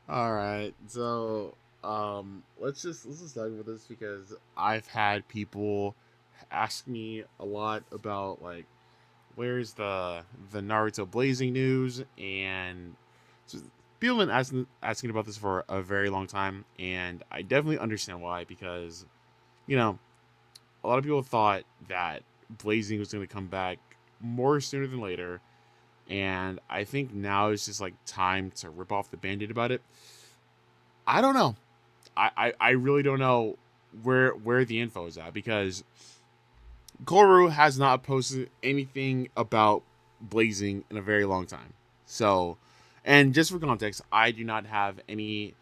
All right. So, let's just talk about this because I've had people ask me a lot about like where's the Naruto Blazing news, and so people have been asking about this for a very long time, and I definitely understand why because you know a lot of people thought that Blazing was going to come back more sooner than later, and I think now is just like time to rip off the band-aid about it. I don't know. I really don't know where the info is at because Koru has not posted anything about Blazing in a very long time. So, and just for context, I do not have any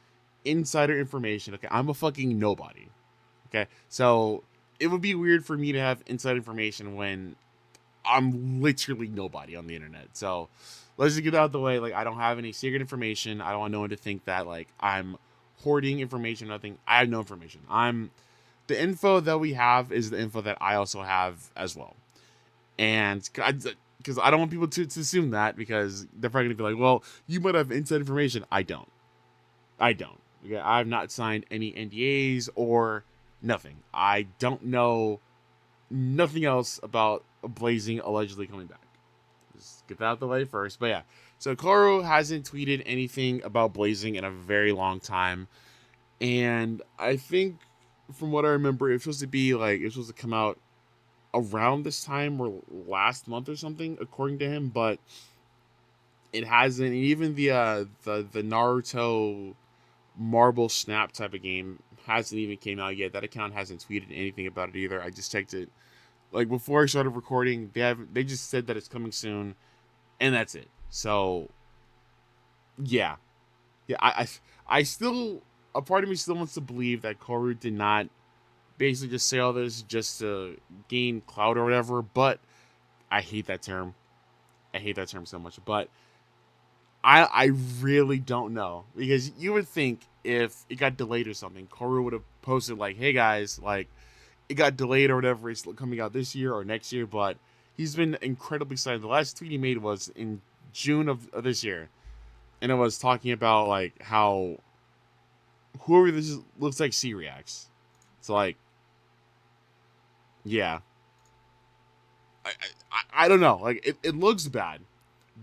insider information. Okay, I'm a fucking nobody. Okay, so it would be weird for me to have inside information when I'm literally nobody on the internet. So let's just get out of the way. Like, I don't have any secret information. I don't want no one to think that like I'm hoarding information. Nothing. I have no information. I'm the info that we have is the info that I also have as well. And because I don't want people to assume that because they're probably gonna be like, well, you might have inside information. I don't. I don't. Okay, I have not signed any NDAs or nothing. I don't know nothing else about Blazing allegedly coming back. Just get that out of the way first. But yeah, so Koro hasn't tweeted anything about Blazing in a very long time, and I think from what I remember, it's supposed to be like it's supposed to come out around this time or last month or something, according to him. But it hasn't. Even the Naruto Marble Snap type of game hasn't even came out yet. That account hasn't tweeted anything about it either. I just checked it like before I started recording. They just said that it's coming soon, and that's it. So yeah, yeah. I still a part of me still wants to believe that Koru did not basically just say all this just to gain clout or whatever. But I hate that term. I hate that term so much. But I really don't know because you would think if it got delayed or something, Koru would have posted like, "Hey guys, like it got delayed or whatever. It's coming out this year or next year." But he's been incredibly excited. The last tweet he made was in June of this year, and it was talking about like how whoever this is, looks like C reacts. So like, yeah, I don't know. Like it looks bad,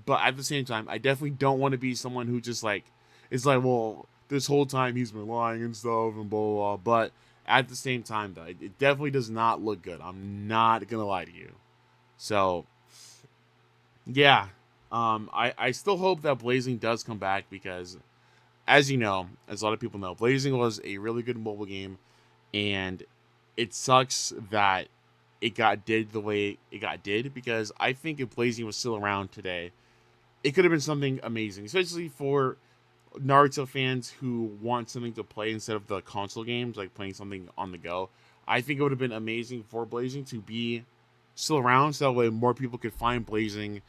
but at the same time, I definitely don't want to be someone who just like is like, well, this whole time he's been lying and stuff and blah blah. Blah. But at the same time, though, it definitely does not look good. I'm not gonna lie to you. So yeah, I still hope that Blazing does come back because, as you know, as a lot of people know, Blazing was a really good mobile game, and it sucks that it got did the way it got did because I think if Blazing was still around today, it could have been something amazing, especially for Naruto fans who want something to play instead of the console games, like playing something on the go. I think it would have been amazing for Blazing to be still around, so that way more people could find Blazing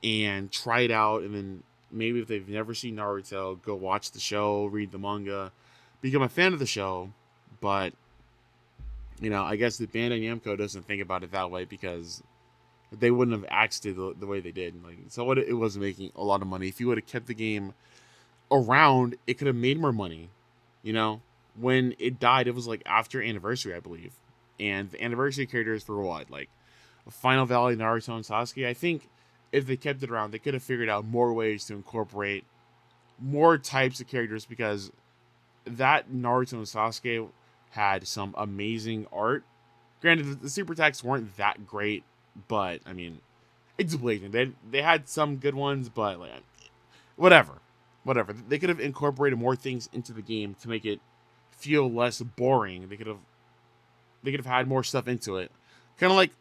and try it out, and then maybe if they've never seen Naruto, go watch the show, read the manga, become a fan of the show. But I guess the Bandai Namco doesn't think about it that way because they wouldn't have axed it the way they did. Like, so what it was making a lot of money. If you would have kept the game around, it could have made more money. You know, when it died, it was like after anniversary, I believe, and the anniversary characters for what, like Final Valley, Naruto, and Sasuke. I think if they kept it around, they could have figured out more ways to incorporate more types of characters because that Naruto and Sasuke had some amazing art. Granted, the super attacks weren't that great, but I mean, it's Blazing. They had some good ones, but like, whatever, whatever. They could have incorporated more things into the game to make it feel less boring. They could have had more stuff into it, kind of like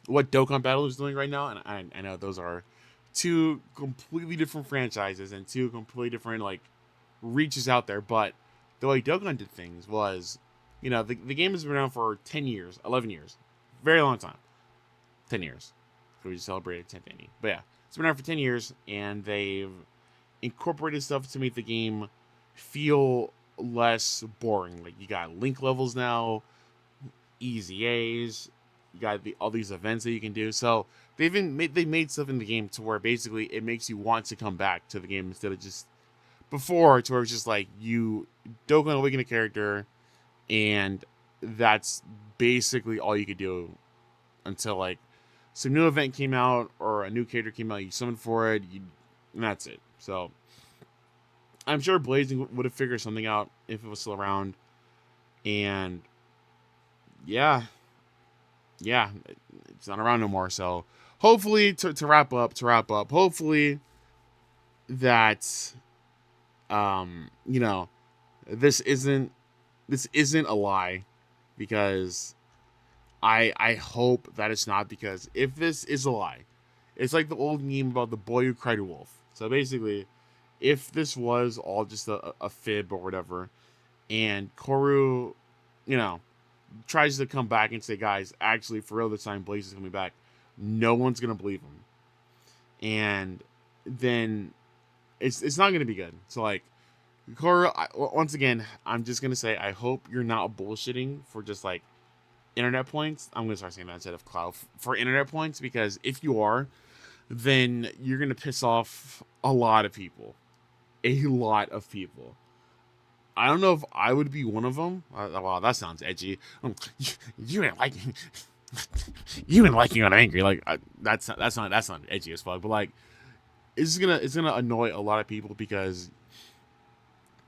what Dokkan Battle is doing right now. And I know those are two completely different franchises and two completely different like reaches out there, but the way Dokkan did things was, the game has been around for 10 years, 11 years, very long time, 10 years. So we just celebrated 10th inning. But yeah, it's been around for 10 years, and they've incorporated stuff to make the game feel less boring. Like, you got link levels now, easy A's, you got all these events that you can do. So they made stuff in the game to where basically it makes you want to come back to the game instead of just before, to where it's just like you don't awaken a character, and that's basically all you could do until like some new event came out or a new character came out. You summoned for it, and that's it. So I'm sure Blazing would have figured something out if it was still around. And yeah, yeah, it's not around no more. So hopefully, to wrap up, hopefully that you know, this isn't a lie, because I hope that it's not, because if this is a lie, it's like the old meme about the boy who cried wolf. So basically, if this was all just a fib or whatever, and Koru, you know, tries to come back and say, guys, actually, for real this time, Blaze is coming back, no one's going to believe him. And then it's not going to be good. So, like, Koru, once again, I'm just going to say, I hope you're not bullshitting for just, like, internet points. I'm going to start saying that instead of clout. For internet points, because if you are, then you're going to piss off a lot of people. A lot of people. I don't know if I would be one of them. Wow, that sounds edgy. You didn't like me. You didn't like me when I'm angry. Like that's not edgy as fuck. But like, it's gonna annoy a lot of people, because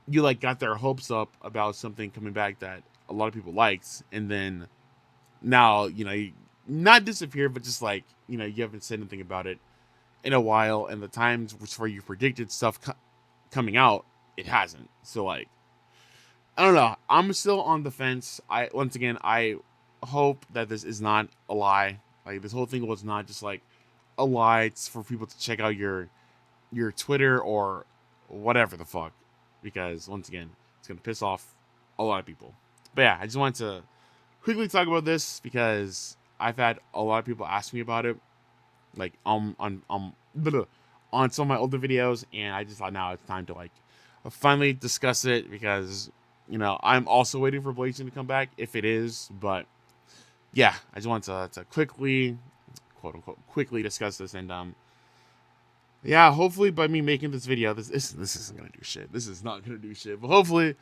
you like got their hopes up about something coming back that a lot of people liked, and then now you not disappear, but just like you haven't said anything about it in a while, and the times where you predicted stuff coming out, it hasn't. So like, I don't know. I'm still on the fence. I hope that this is not a lie. Like, this whole thing was not just like a lie. It's for people to check out your Twitter or whatever the fuck, because once again, it's gonna piss off a lot of people. But yeah, I just wanted to quickly talk about this, because I've had a lot of people ask me about it, like on some of my older videos, and I just thought now it's time to like finally discuss it, because I'm also waiting for Blazing to come back, if it is. But yeah, I just want to quickly, quote unquote, quickly discuss this. And yeah, hopefully by me making this video, this isn't gonna do shit. This is not gonna do shit. But hopefully,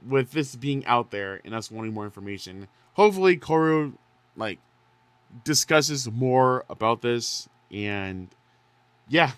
with this being out there and us wanting more information, hopefully Koru like discusses more about this. And yeah,